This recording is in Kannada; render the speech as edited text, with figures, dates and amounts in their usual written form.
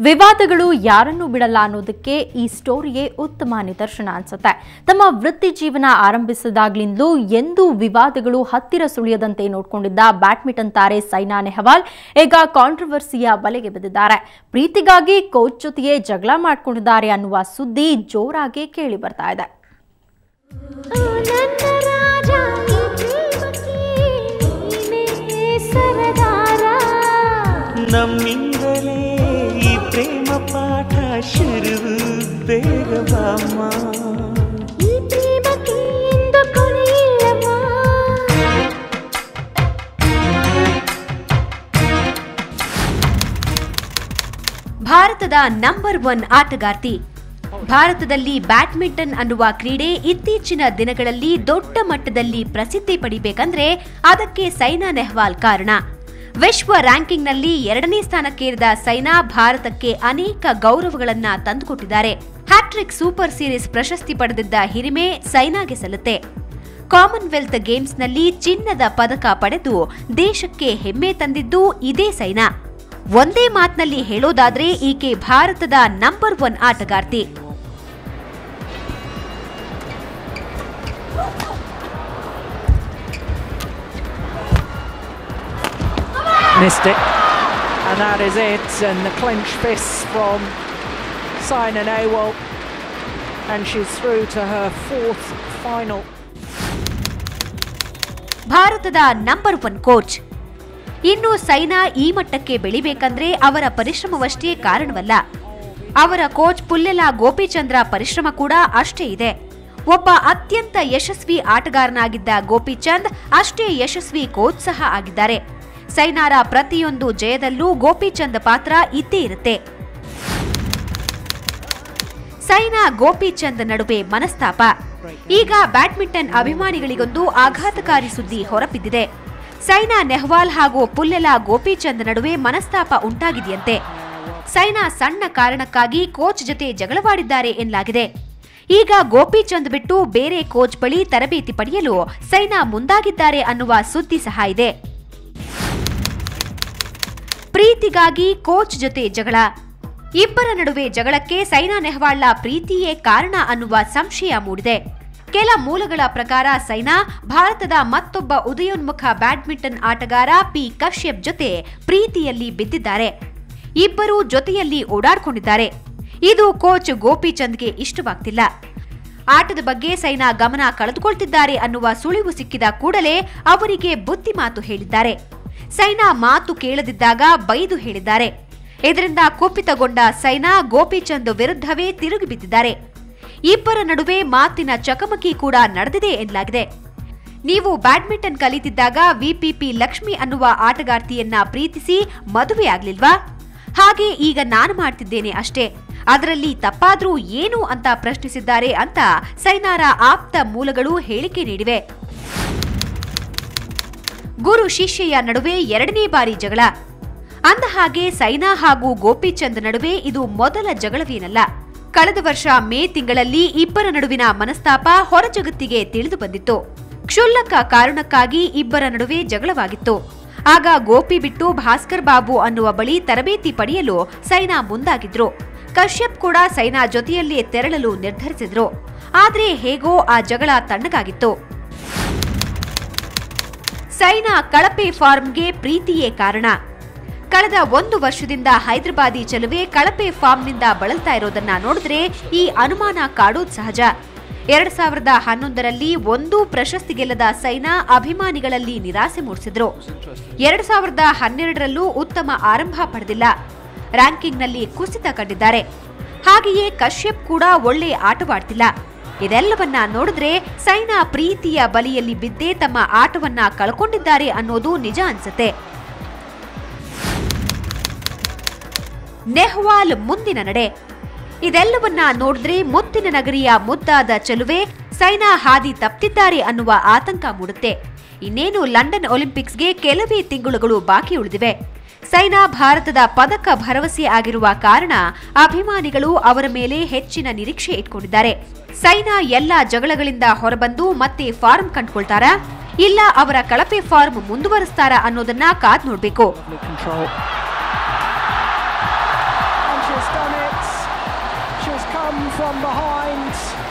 ವಿವಾದಗಳು ಯಾರನ್ನೂ ಬಿಡಲ್ಲ ಅನ್ನೋದಕ್ಕೆ ಈ ಸ್ಟೋರಿಯೇ ಉತ್ತಮ ನಿದರ್ಶನ ಅನ್ಸುತ್ತೆ. ತಮ್ಮ ವೃತ್ತಿ ಜೀವನ ಆರಂಭಿಸಿದಾಗ್ಲಿಂದಲೂ ಎಂದೂ ವಿವಾದಗಳು ಹತ್ತಿರ ಸುಳಿಯದಂತೆ ನೋಡಿಕೊಂಡಿದ್ದ ಬ್ಯಾಡ್ಮಿಂಟನ್ ತಾರೆ ಸೈನಾ ನೆಹವಾಲ್ ಈಗ ಕಾಂಟ್ರವರ್ಸಿಯ ಬಲೆಗೆ ಬಿದ್ದಿದ್ದಾರೆ. ಪ್ರೀತಿಗಾಗಿ ಕೋಚ್ ಜೊತೆಯೇ ಜಗಳ ಮಾಡಿಕೊಂಡಿದ್ದಾರೆ ಅನ್ನುವ ಸುದ್ದಿ ಜೋರಾಗಿ ಕೇಳಿ ಬರ್ತಾ ಇದೆ. ನಮ್ಮಿಂದಲೇ ಈ ಪ್ರೇಮ ಪಾಠ ಶುರು ಬೇಗ ಬಾಮ್ಮ, ಈ ಪ್ರೇಮಕ್ಕೆ ಎಂದು ಕೊನೆಯಿಲ್ಲಮ್ಮ. ಭಾರತದ ನಂಬರ್ 1 ಆಟಗಾರ್ತಿ. ಭಾರತದಲ್ಲಿ ಬ್ಯಾಡ್ಮಿಂಟನ್ ಅನ್ನುವ ಕ್ರೀಡೆ ಇತ್ತೀಚಿನ ದಿನಗಳಲ್ಲಿ ದೊಡ್ಡ ಮಟ್ಟದಲ್ಲಿ ಪ್ರಸಿದ್ಧಿ ಪಡಿಬೇಕಂದ್ರೆ ಅದಕ್ಕೆ ಸೈನಾ ನೆಹವಾಲ್ ಕಾರಣ. ವಿಶ್ವ ರ್ಯಾಂಕಿಂಗ್ನಲ್ಲಿ 2ನೇ ಸ್ಥಾನಕ್ಕೇರಿದ ಸೈನಾ ಭಾರತಕ್ಕೆ ಅನೇಕ ಗೌರವಗಳನ್ನ ತಂದುಕೊಟ್ಟಿದ್ದಾರೆ. ಹ್ಯಾಟ್ರಿಕ್ ಸೂಪರ್ ಸೀರೀಸ್ ಪ್ರಶಸ್ತಿ ಪಡೆದಿದ್ದ ಹಿರಿಮೆ ಸೈನಾಗೆ ಸಲ್ಲುತ್ತೆ. ಕಾಮನ್ವೆಲ್ತ್ ಗೇಮ್ಸ್ನಲ್ಲಿ ಚಿನ್ನದ ಪದಕ ಪಡೆದು ದೇಶಕ್ಕೆ ಹೆಮ್ಮೆ ತಂದಿದ್ದು ಇದೇ ಸೈನಾ. ಒಂದೇ ಮಾತಿನಲ್ಲಿ ಹೇಳೋದಾದ್ರೆ ಈಕೆ ಭಾರತದ ನಂಬರ್ 1 ಆಟಗಾರ್ತಿ. Missed it, and that is it, and the clenched fists from Saina Nehwal, and she's through to her 4th final. ಭಾರತದ ನಂಬರ್ 1 ಕೋಚ್. ಇನ್ನು ಸೈನಾ ಈ ಮಟ್ಟಕ್ಕೆ ಬೆಳಿಬೇಕಂದ್ರೆ ಅವರ ಪರಿಶ್ರಮವಷ್ಟೇ ಕಾರಣವಲ್ಲ, ಅವರ ಕೋಚ್ ಪುಲ್ಲೆಲ ಗೋಪಿಚಂದ್ರ ಪರಿಶ್ರಮ ಕೂಡ ಅಷ್ಟೇ ಇದೆ. ಒಬ್ಬ ಅತ್ಯಂತ ಯಶಸ್ವಿ ಆಟಗಾರನಾಗಿದ್ದ ಗೋಪಿಚಂದ್ ಅಷ್ಟೇ ಯಶಸ್ವಿ ಕೋಚ್ ಸಹ ಆಗಿದ್ದಾರೆ. ಸೈನಾರ ಪ್ರತಿಯೊಂದು ಜಯದಲ್ಲೂ ಗೋಪಿಚಂದ್ ಪಾತ್ರ ಇದ್ದೇ ಇರುತ್ತೆ. ಸೈನಾ ಗೋಪಿಚಂದ್ ನಡುವೆ ಮನಸ್ತಾಪ. ಈಗ ಬ್ಯಾಡ್ಮಿಂಟನ್ ಅಭಿಮಾನಿಗಳಿಗೊಂದು ಆಘಾತಕಾರಿ ಸುದ್ದಿ ಹೊರಬಿದ್ದಿದೆ. ಸೈನಾ ನೆಹವಾಲ್ ಹಾಗೂ ಪುಲ್ಲೆಲ ಗೋಪಿಚಂದ್ ನಡುವೆ ಮನಸ್ತಾಪ ಉಂಟಾಗಿದೆಯಂತೆ. ಸೈನಾ ಸಣ್ಣ ಕಾರಣಕ್ಕಾಗಿ ಕೋಚ್ ಜೊತೆ ಜಗಳವಾಡಿದ್ದಾರೆ ಎನ್ನಲಾಗಿದೆ. ಈಗ ಗೋಪಿಚಂದ್ ಬಿಟ್ಟು ಬೇರೆ ಕೋಚ್ ಬಳಿ ತರಬೇತಿ ಪಡೆಯಲು ಸೈನಾ ಮುಂದಾಗಿದ್ದಾರೆ ಅನ್ನುವ ಸುದ್ದಿ ಸಹ ಇದೆ. ಪ್ರೀತಿಗಾಗಿ ಕೋಚ್ ಜೊತೆ ಜಗಳ. ಇಬ್ಬರ ನಡುವೆ ಜಗಳಕ್ಕೆ ಸೈನಾ ನೆಹವಾಲ್ನ ಪ್ರೀತಿಯೇ ಕಾರಣ ಅನ್ನುವ ಸಂಶಯ ಮೂಡಿದೆ. ಕೆಲ ಮೂಲಗಳ ಪ್ರಕಾರ ಸೈನಾ ಭಾರತದ ಮತ್ತೊಬ್ಬ ಉದಯೋನ್ಮುಖ ಬ್ಯಾಡ್ಮಿಂಟನ್ ಆಟಗಾರ ಪಿ ಕಶ್ಯಪ್ ಜೊತೆ ಪ್ರೀತಿಯಲ್ಲಿ ಬಿದ್ದಿದ್ದಾರೆ. ಇಬ್ಬರೂ ಜೊತೆಯಲ್ಲಿ ಓಡಾಡ್ಕೊಂಡಿದ್ದಾರೆ. ಇದು ಕೋಚ್ ಗೋಪಿಚಂದ್ಗೆ ಇಷ್ಟವಾಗ್ತಿಲ್ಲ. ಆಟದ ಬಗ್ಗೆ ಸೈನಾ ಗಮನ ಕಳೆದುಕೊಳ್ತಿದ್ದಾರೆ ಅನ್ನುವ ಸುಳಿವು ಸಿಕ್ಕಿದ ಕೂಡಲೇ ಅವರಿಗೆ ಬುದ್ಧಿ ಮಾತು ಹೇಳಿದ್ದಾರೆ. ಸೈನಾ ಮಾತು ಕೇಳದಿದ್ದಾಗ ಬೈದು ಹೇಳಿದ್ದಾರೆ. ಇದರಿಂದ ಕುಪಿತಗೊಂಡ ಸೈನಾ ಗೋಪಿಚಂದ್ ವಿರುದ್ಧವೇ ತಿರುಗಿ ಬಿದ್ದಿದ್ದಾರೆ. ಇಬ್ಬರ ನಡುವೆ ಮಾತಿನ ಚಕಮಕಿ ಕೂಡ ನಡೆದಿದೆ ಎನ್ನಲಾಗಿದೆ. ನೀವು ಬ್ಯಾಡ್ಮಿಂಟನ್ ಕಲಿತಿದ್ದಾಗ ವಿಪಿಪಿ ಲಕ್ಷ್ಮಿ ಅನ್ನುವ ಆಟಗಾರ್ತಿಯನ್ನ ಪ್ರೀತಿಸಿ ಮದುವೆ ಆಗ್ಲಿಲ್ವಾ? ಹಾಗೆ ಈಗ ನಾನು ಮಾಡ್ತಿದ್ದೇನೆ ಅಷ್ಟೇ, ಅದರಲ್ಲಿ ತಪ್ಪಾದ್ರೂ ಏನು ಅಂತ ಪ್ರಶ್ನಿಸಿದ್ದಾರೆ ಅಂತ ಸೈನಾರ ಆಪ್ತ ಮೂಲಗಳು ಹೇಳಿಕೆ ನೀಡಿವೆ. ಗುರು ಶಿಷ್ಯೆಯ ನಡುವೆ 2ನೇ ಬಾರಿ ಜಗಳ. ಅಂದಹಾಗೆ ಸೈನಾ ಹಾಗೂ ಗೋಪಿಚಂದ್ ನಡುವೆ ಇದು ಮೊದಲ ಜಗಳವೇನಲ್ಲ. ಕಳೆದ ವರ್ಷ ಮೇ ತಿಂಗಳಲ್ಲಿ ಇಬ್ಬರ ನಡುವಿನ ಮನಸ್ತಾಪ ಹೊರಜಗತ್ತಿಗೆ ತಿಳಿದು ಬಂದಿತ್ತು. ಕ್ಷುಲ್ಲಕ ಕಾರಣಕ್ಕಾಗಿ ಇಬ್ಬರ ನಡುವೆ ಜಗಳವಾಗಿತ್ತು. ಆಗ ಗೋಪಿ ಬಿಟ್ಟು ಭಾಸ್ಕರ್ ಬಾಬು ಅನ್ನುವ ಬಳಿ ತರಬೇತಿ ಪಡೆಯಲು ಸೈನಾ ಮುಂದಾಗಿದ್ರು. ಕಶ್ಯಪ್ ಕೂಡ ಸೈನಾ ಜೊತೆಯಲ್ಲೇ ತೆರಳಲು ನಿರ್ಧರಿಸಿದ್ರು. ಆದ್ರೆ ಹೇಗೋ ಆ ಜಗಳ ತಣ್ಣಗಾಗಿತ್ತು. ಸೈನಾ ಕಳಪೆ ಫಾರ್ಮ್ಗೆ ಪ್ರೀತಿಯೇ ಕಾರಣ. ಕಳೆದ 1 ವರ್ಷದಿಂದ ಹೈದರಾಬಾದಿ ಚೆಲುವೆ ಕಳಪೆ ಫಾರ್ಮ್ನಿಂದ ಬಳಲ್ತಾ ಇರೋದನ್ನ ನೋಡಿದ್ರೆ ಈ ಅನುಮಾನ ಕಾಡೋದು ಸಹಜ. 2011ರಲ್ಲಿ 1 ಪ್ರಶಸ್ತಿ ಗೆಲ್ಲದ ಸೈನಾ ಅಭಿಮಾನಿಗಳಲ್ಲಿ ನಿರಾಸೆ ಮೂಡಿಸಿದ್ರು. 2012ರಲ್ಲೂ ಉತ್ತಮ ಆರಂಭ ಪಡೆದಿಲ್ಲ. ರ್ಯಾಂಕಿಂಗ್ನಲ್ಲಿ ಕುಸಿತ ಕಂಡಿದ್ದಾರೆ. ಹಾಗೆಯೇ ಕಶ್ಯಪ್ ಕೂಡ ಒಳ್ಳೆ ಆಟವಾಡ್ತಿಲ್ಲ. ಇದೆಲ್ಲವನ್ನ ನೋಡಿದ್ರೆ ಸೈನಾ ಪ್ರೀತಿಯ ಬಲಿಯಲ್ಲಿ ಬಿದ್ದೇ ತಮ್ಮ ಆಟವನ್ನ ಕಳ್ಕೊಂಡಿದ್ದಾರೆ ಅನ್ನೋದು ನಿಜ ಅನ್ಸುತ್ತೆ. ನೆಹ್ವಾಲ್ ಮುಂದಿನ ನಡೆ. ಇದೆಲ್ಲವನ್ನ ನೋಡಿದ್ರೆ ಮುತ್ತಿನ ನಗರಿಯ ಮುದ್ದಾದ ಚೆಲುವೆ ಸೈನಾ ಹಾದಿ ತಪ್ಪಿದ್ದಾರೆ ಅನ್ನುವ ಆತಂಕ ಮೂಡುತ್ತೆ. ಇನ್ನೇನು ಲಂಡನ್ ಒಲಿಂಪಿಕ್ಸ್ಗೆ ಕೆಲವೇ ತಿಂಗಳುಗಳು ಬಾಕಿ ಉಳಿದಿವೆ. ಸೈನಾ ಭಾರತದ ಪದಕ ಭರವಸೆ ಆಗಿರುವ ಕಾರಣ ಅಭಿಮಾನಿಗಳು ಅವರ ಮೇಲೆ ಹೆಚ್ಚಿನ ನಿರೀಕ್ಷೆ ಇಟ್ಕೊಂಡಿದ್ದಾರೆ. ಸೈನಾ ಎಲ್ಲ ಜಗಳಗಳಿಂದ ಹೊರಬಂದು ಮತ್ತೆ ಫಾರ್ಮ್ ಕಂಡುಕೊಳ್ತಾರಾ, ಇಲ್ಲ ಅವರ ಕಳಪೆ ಫಾರ್ಮ್ ಮುಂದುವರಿಸ್ತಾರಾ ಅನ್ನೋದನ್ನ ಕಾದ್ ನೋಡ್ಬೇಕು. come from behind.